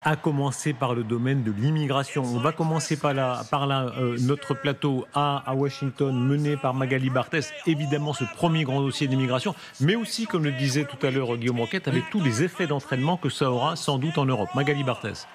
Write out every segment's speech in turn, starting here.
À commencer par le domaine de l'immigration. On va commencer notre plateau à Washington, mené par Magali Barthès. Évidemment, ce premier grand dossier d'immigration, mais aussi, comme le disait tout à l'heure Guillaume Roquette, avec tous les effets d'entraînement que ça aura sans doute en Europe. Magali Barthès.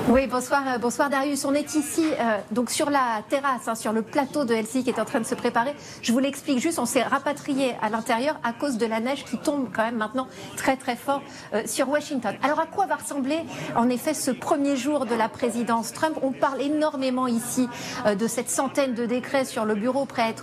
Oui, bonsoir Darius. On est ici donc sur la terrasse, sur le plateau de Helsinki qui est en train de se préparer. Je vous l'explique juste, on s'est rapatrié à l'intérieur à cause de la neige qui tombe quand même maintenant très très fort sur Washington. Alors à quoi va ressembler en effet ce premier jour de la présidence Trump? On parle énormément ici de cette centaine de décrets sur le bureau prêts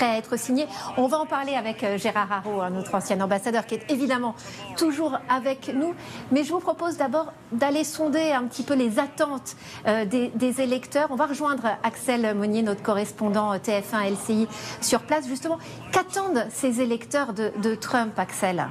à être signés. On va en parler avec Gérard Haro, notre ancien ambassadeur qui est évidemment toujours avec nous. Mais je vous propose d'abord d'aller sonder un petit peu les attentes des électeurs. On va rejoindre Axel Monnier, notre correspondant TF1 LCI sur place. Justement, qu'attendent ces électeurs de Trump, Axel ?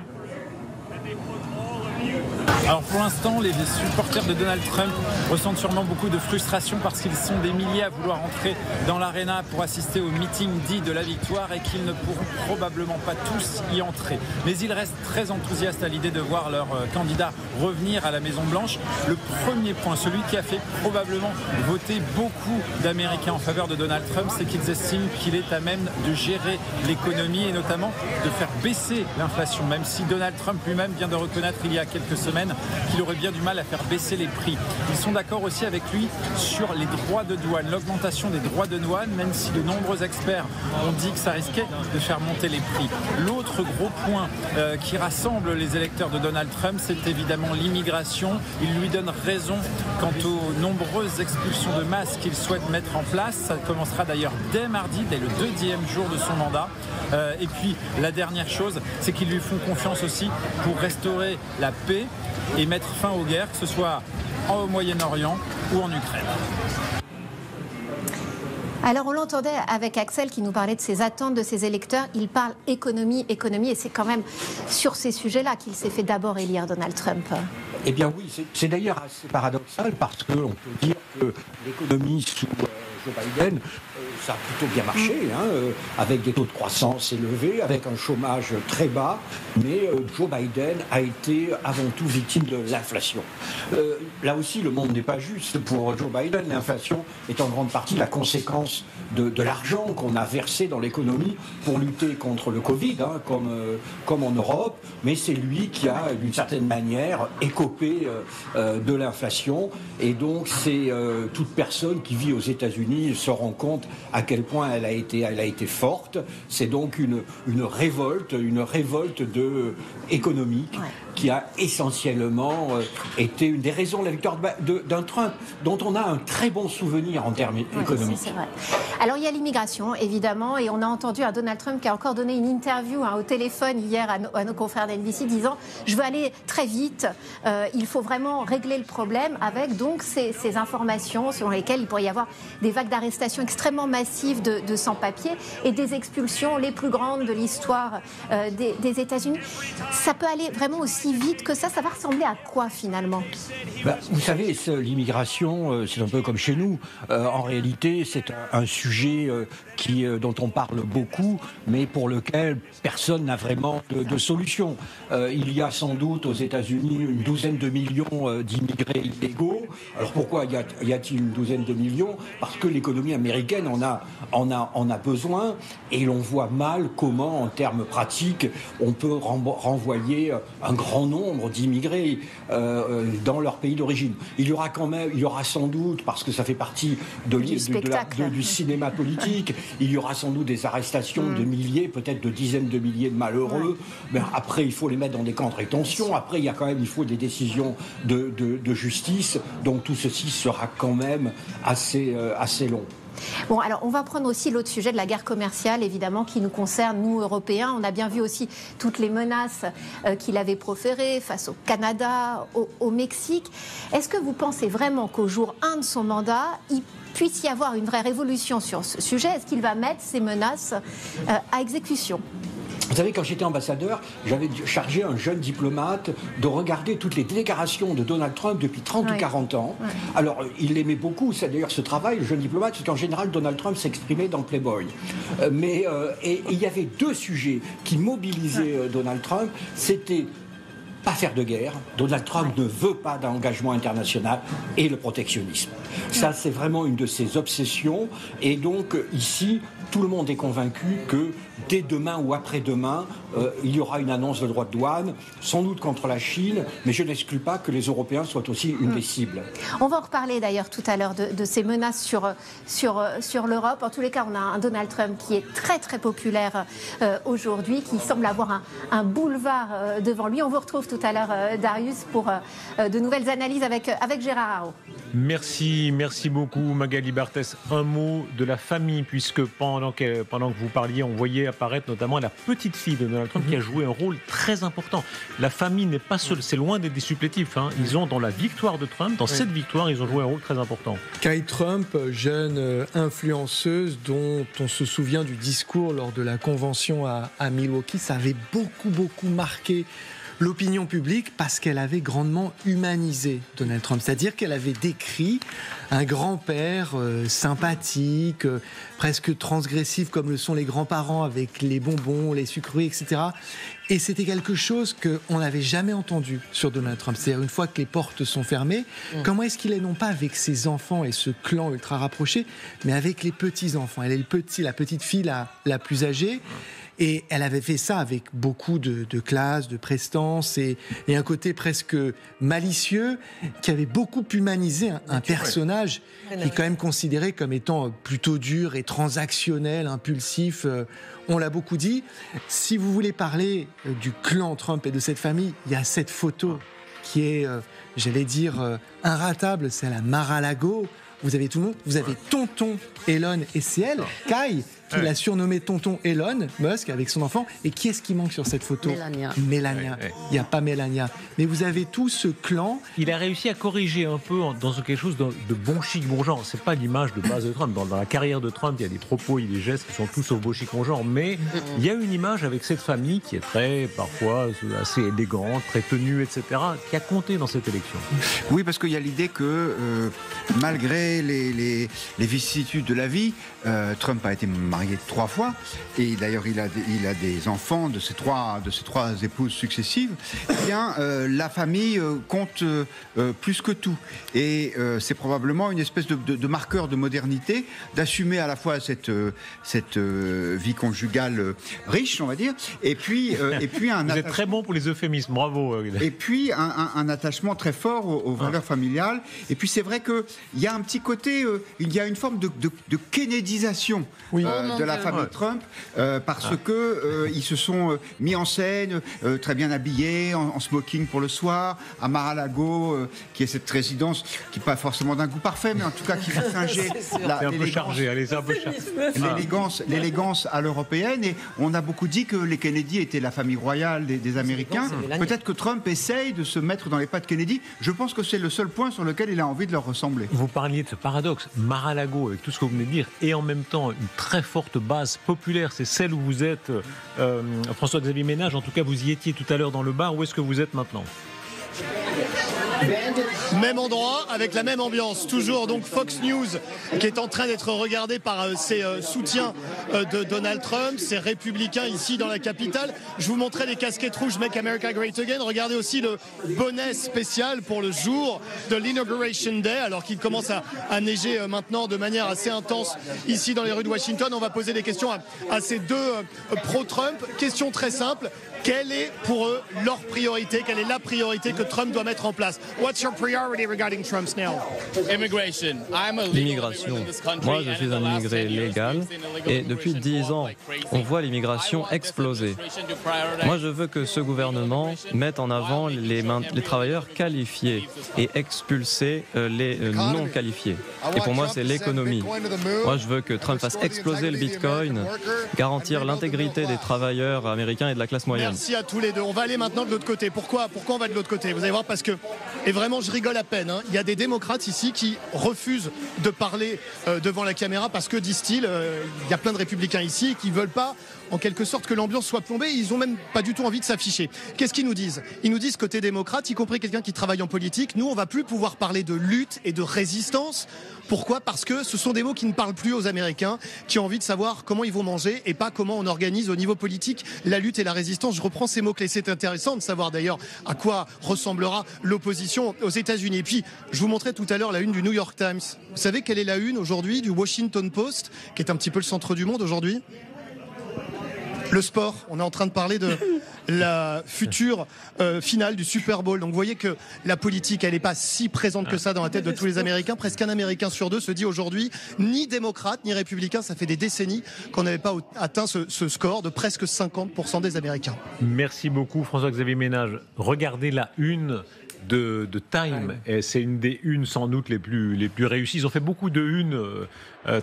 Alors pour l'instant, les supporters de Donald Trump ressentent sûrement beaucoup de frustration parce qu'ils sont des milliers à vouloir entrer dans l'aréna pour assister au meeting dit de la victoire et qu'ils ne pourront probablement pas tous y entrer. Mais ils restent très enthousiastes à l'idée de voir leur candidat revenir à la Maison-Blanche. Le premier point, celui qui a fait probablement voter beaucoup d'Américains en faveur de Donald Trump, c'est qu'ils estiment qu'il est à même de gérer l'économie et notamment de faire baisser l'inflation, même si Donald Trump lui-même vient de reconnaître il y a quelques semaines qu'il aurait bien du mal à faire baisser les prix. Ils sont d'accord aussi avec lui sur les droits de douane, l'augmentation des droits de douane, même si de nombreux experts ont dit que ça risquait de faire monter les prix. L'autre gros point qui rassemble les électeurs de Donald Trump, c'est évidemment l'immigration. Il lui donne raison quant aux nombreuses expulsions de masse qu'il souhaite mettre en place. Ça commencera d'ailleurs dès mardi, dès le 2e jour de son mandat. Et puis la dernière chose, c'est qu'ils lui font confiance aussi pour restaurer la paix et mettre fin aux guerres, que ce soit au Moyen-Orient ou en Ukraine. Alors on l'entendait avec Axel qui nous parlait de ses attentes de ses électeurs. Il parle économie, et c'est quand même sur ces sujets-là qu'il s'est fait d'abord élire Donald Trump. Eh bien oui, c'est d'ailleurs assez paradoxal parce qu'on peut dire que l'économie sous Joe Biden, ça a plutôt bien marché, avec des taux de croissance élevés, avec un chômage très bas, mais Joe Biden a été avant tout victime de l'inflation. Là aussi, le monde n'est pas juste pour Joe Biden. L'inflation est en grande partie la conséquence de l'argent qu'on a versé dans l'économie pour lutter contre le Covid, comme en Europe, mais c'est lui qui a, d'une certaine manière, écopé de l'inflation, et donc c'est toute personne qui vit aux États-Unis se rend compte à quel point elle a été forte. C'est donc une révolte économique qui a essentiellement été une des raisons de la victoire d'un Trump dont on a un très bon souvenir en termes économiques. C'est vrai. Alors il y a l'immigration évidemment, et on a entendu un Donald Trump qui a encore donné une interview au téléphone hier à nos confrères d'NBC disant « Je veux aller très vite, il faut vraiment régler le problème » avec donc ces informations selon lesquelles il pourrait y avoir des vagues d'arrestations extrêmement massives de sans-papiers et des expulsions les plus grandes de l'histoire des États-Unis. Ça peut aller vraiment aussi vite que ça va ressembler à quoi finalement ? Vous savez, l'immigration, c'est un peu comme chez nous. En réalité, c'est un sujet dont on parle beaucoup, mais pour lequel personne n'a vraiment de solution. Il y a sans doute aux États-Unis une douzaine de millions d'immigrés illégaux. Alors pourquoi y a-t-il une douzaine de millions ? Parce que l'économie américaine en a besoin, et l'on voit mal comment, en termes pratiques, on peut renvoyer un grand nombre d'immigrés dans leur pays d'origine. Il y aura sans doute, parce que ça fait partie du cinéma politique, il y aura sans doute des arrestations de milliers, peut-être de dizaines de milliers de malheureux. Mais après, il faut les mettre dans des camps de rétention. Après, il faut des décisions de justice. Donc tout ceci sera quand même assez long. Bon, alors on va prendre aussi l'autre sujet de la guerre commerciale, évidemment, qui nous concerne, nous, Européens. On a bien vu aussi toutes les menaces qu'il avait proférées face au Canada, au Mexique. Est-ce que vous pensez vraiment qu'au jour 1 de son mandat, il puisse y avoir une vraie révolution sur ce sujet ? Est-ce qu'il va mettre ces menaces à exécution ? Vous savez, quand j'étais ambassadeur, j'avais chargé un jeune diplomate de regarder toutes les déclarations de Donald Trump depuis 30 ou 40 ans. Alors, il aimait beaucoup, c'est d'ailleurs ce travail, le jeune diplomate, c'est qu'en général, Donald Trump s'exprimait dans Playboy. Et il y avait deux sujets qui mobilisaient Donald Trump. C'était pas faire de guerre. Donald Trump ne veut pas d'engagement international et le protectionnisme. Ça, c'est vraiment une de ses obsessions. Et donc, ici, tout le monde est convaincu que dès demain ou après-demain, il y aura une annonce de droits de douane, sans doute contre la Chine, mais je n'exclus pas que les Européens soient aussi une des cibles. On va en reparler d'ailleurs tout à l'heure de ces menaces sur l'Europe. En tous les cas, on a un Donald Trump qui est très très populaire aujourd'hui, qui semble avoir un boulevard devant lui. On vous retrouve tout à l'heure, Darius, pour de nouvelles analyses avec Gérard Haro. Merci beaucoup Magali Barthès. Un mot de la famille, puisque pendant que vous parliez, on voyait apparaître notamment la petite fille de Donald Trump qui a joué un rôle très important. La famille n'est pas seule, c'est loin d'être des supplétifs. Ils ont, dans la victoire de Trump, dans cette victoire, ils ont joué un rôle très important. Kai Trump, jeune influenceuse dont on se souvient du discours lors de la convention à Milwaukee, ça avait beaucoup marqué l'opinion publique parce qu'elle avait grandement humanisé Donald Trump. C'est-à-dire qu'elle avait décrit un grand-père sympathique, presque transgressif comme le sont les grands-parents avec les bonbons, les sucreries, etc. Et c'était quelque chose qu'on n'avait jamais entendu sur Donald Trump. C'est-à-dire une fois que les portes sont fermées, comment est-ce qu'il est non pas avec ses enfants et ce clan ultra rapproché, mais avec les petits-enfants. Elle est la petite fille la plus âgée. Et elle avait fait ça avec beaucoup de classe, de prestance et un côté presque malicieux qui avait beaucoup humanisé un personnage qui est quand même considéré comme étant plutôt dur et transactionnel, impulsif. On l'a beaucoup dit. Si vous voulez parler du clan Trump et de cette famille, il y a cette photo qui est, j'allais dire, inratable. C'est à la Mar-a-Lago. Vous avez tout le monde. Vous avez Tonton Elon et c'est elle, Kai, qui l'a surnommé Tonton Elon Musk avec son enfant. Et qui est-ce qui manque sur cette photo ? Melania. Il n'y a pas Melania. Mais vous avez tout ce clan. Il a réussi à corriger un peu dans quelque chose de bon chic, bon genre. C'est pas l'image de base de Trump. Dans la carrière de Trump, il y a des propos, il y a des gestes qui sont tous sauf beau chic, bon genre. Mais il y a une image avec cette famille qui est très, parfois, assez élégante, très tenue, etc., qui a compté dans cette élection. Oui, parce qu'il y a l'idée que malgré les vicissitudes de la vie, Trump a été marié 3 fois et d'ailleurs il a des enfants de ces trois épouses successives. Eh bien, la famille compte plus que tout et c'est probablement une espèce de marqueur de modernité, d'assumer à la fois cette vie conjugale riche, on va dire, et puis un Vous êtes très bon pour les euphémismes, bravo. Et puis un attachement très fort aux valeurs familiales. Et puis c'est vrai que il y a un petit côté, il y a une forme de kennedysation de la famille Trump parce que ils se sont mis en scène, très bien habillés, en smoking pour le soir, à Mar-a-Lago, qui est cette résidence qui n'est pas forcément d'un goût parfait, mais en tout cas qui fait singer l'élégance à l'européenne. Et on a beaucoup dit que les Kennedy étaient la famille royale des Américains. Peut-être que Trump essaye de se mettre dans les pas de Kennedy. Je pense que c'est le seul point sur lequel il a envie de leur ressembler. Vous parliez de ce paradoxe, Mar-a-Lago, avec tout ce que vous venez de dire, et en même temps une très forte base populaire, c'est celle où vous êtes, François-Xavier Ménage, en tout cas vous y étiez tout à l'heure dans le bar, où est-ce que vous êtes maintenant ? Même endroit, avec la même ambiance. Toujours donc Fox News qui est en train d'être regardé par ses soutiens de Donald Trump, ses républicains ici dans la capitale. Je vous montrais les casquettes rouges Make America Great Again. Regardez aussi le bonnet spécial pour le jour de l'Inauguration Day, alors qu'il commence à neiger maintenant de manière assez intense ici dans les rues de Washington. On va poser des questions à ces deux pro-Trump. Question très simple. Quelle est pour eux leur priorité? Quelle est la priorité que Trump doit mettre en place? What's your priority regarding Trump now? L'immigration. Moi, je suis un immigré légal et depuis 10 ans, on voit l'immigration exploser. Moi, je veux que ce gouvernement mette en avant les travailleurs qualifiés et expulser les non qualifiés. Et pour moi, c'est l'économie. Moi, je veux que Trump fasse exploser le Bitcoin, garantir l'intégrité des travailleurs américains et de la classe moyenne. Merci à tous les deux. On va aller maintenant de l'autre côté. Pourquoi on va de l'autre côté? Vous allez voir, parce que, et vraiment je rigole à peine, hein, il y a des démocrates ici qui refusent de parler devant la caméra parce que, disent-ils, il y a plein de républicains ici qui ne veulent pas en quelque sorte que l'ambiance soit plombée. Ils n'ont même pas du tout envie de s'afficher. Qu'est-ce qu'ils nous disent? Ils nous disent côté démocrate, y compris quelqu'un qui travaille en politique, nous on va plus pouvoir parler de lutte et de résistance. Pourquoi? Parce que ce sont des mots qui ne parlent plus aux Américains, qui ont envie de savoir comment ils vont manger et pas comment on organise au niveau politique la lutte et la résistance. Je reprends ces mots-clés. C'est intéressant de savoir d'ailleurs à quoi ressemblera l'opposition aux États-Unis. Et puis, je vous montrais tout à l'heure la une du New York Times. Vous savez quelle est la une aujourd'hui du Washington Post, qui est un petit peu le centre du monde aujourd'hui? Le sport. On est en train de parler de la future finale du Super Bowl. Donc vous voyez que la politique, elle n'est pas si présente que ça dans la tête de tous les Américains. Presque un Américain sur deux se dit aujourd'hui ni démocrate ni républicain. Ça fait des décennies qu'on n'avait pas atteint ce score de presque 50% des Américains. Merci beaucoup François-Xavier Ménage. Regardez la une de Time, et c'est une des unes sans doute les plus réussies. Ils ont fait beaucoup de unes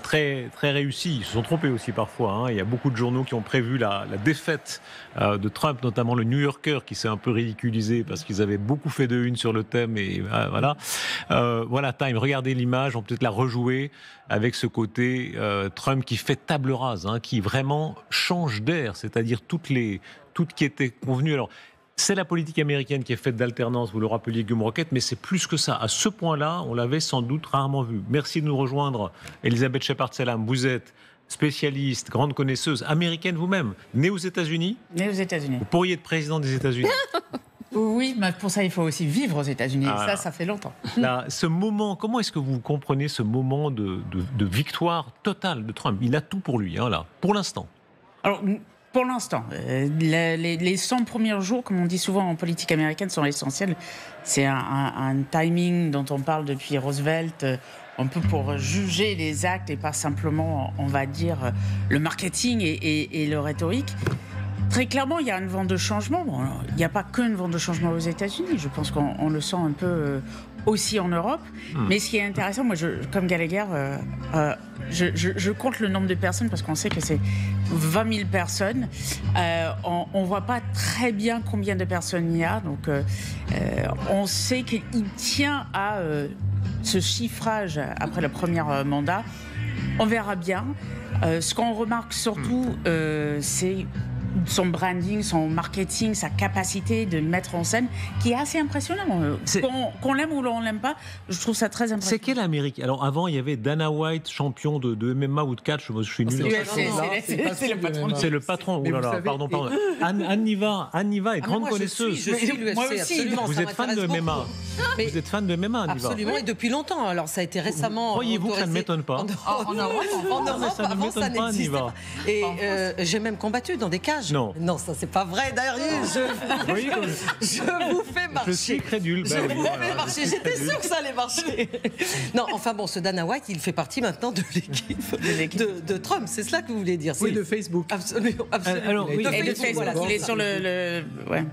très, très réussies. Ils se sont trompés aussi parfois, hein. Il y a beaucoup de journaux qui ont prévu la défaite de Trump, notamment le New Yorker qui s'est un peu ridiculisé parce qu'ils avaient beaucoup fait de unes sur le thème, et voilà. Voilà Time, regardez l'image, on peut peut-être la rejouer avec ce côté Trump qui fait table rase, hein, qui vraiment change d'air, c'est-à-dire tout qui était convenu. Alors, c'est la politique américaine qui est faite d'alternance, vous le rappeliez Guillaume Roquette, mais c'est plus que ça. À ce point-là, on l'avait sans doute rarement vu. Merci de nous rejoindre, Elisabeth Shepard-Selam. Vous êtes spécialiste, grande connaisseuse, américaine vous-même, née aux États-Unis. Née aux États-Unis. Vous pourriez être président des États-Unis. Oui, mais pour ça, il faut aussi vivre aux États-Unis. Et ça fait longtemps. Là, ce moment, comment est-ce que vous comprenez ce moment de victoire totale de Trump? Il a tout pour lui, hein, là, pour l'instant. Alors, pour l'instant, les 100 premiers jours, comme on dit souvent en politique américaine, sont essentiels. C'est un timing dont on parle depuis Roosevelt, un peu pour juger les actes et pas simplement, on va dire, le marketing et le rhétorique. Très clairement, il y a une vente de changement. Bon, il n'y a pas qu'une vente de changement aux États-Unis. Je pense qu'on le sent un peu aussi en Europe. Mais ce qui est intéressant, moi, comme Gallagher, je compte le nombre de personnes parce qu'on sait que c'est 20 000 personnes. On ne voit pas très bien combien de personnes il y a. Donc, on sait qu'il tient à ce chiffrage après le premier mandat. On verra bien. Ce qu'on remarque surtout, c'est son branding, son marketing, sa capacité de mettre en scène, qui est assez impressionnant. Qu'on l'aime ou l'on l'aime pas, je trouve ça très impressionnant. C'est quelle Amérique? Alors avant, il y avait Dana White, champion de MMA ou de catch. Moi, je suis nul. C'est le patron. C'est le patron. Oh là là, pardon. Anne Niva est grande connaisseuse. Je suis l'UFC, Moi aussi. absolument. Vous êtes fan de MMA. Vous êtes fan de MMA, Anne Niva. Absolument, et depuis longtemps. Alors ça a été récemment. Croyez-vous que ça ne m'étonne pas? En Europe, ça ne m'étonne pas, Anne Niva. Et j'ai même combattu dans des cages. Non. Non, ça c'est pas vrai, Darius. Je vous fais marcher. Je suis crédule. Je vous fais marcher. J'étais sûre que ça allait marcher. Non, enfin bon, ce Dana White, il fait partie maintenant de l'équipe de Trump. C'est cela que vous voulez dire? Oui, de Facebook. Absolument. Alors, oui, Et de Facebook, il est sur le... Ouais.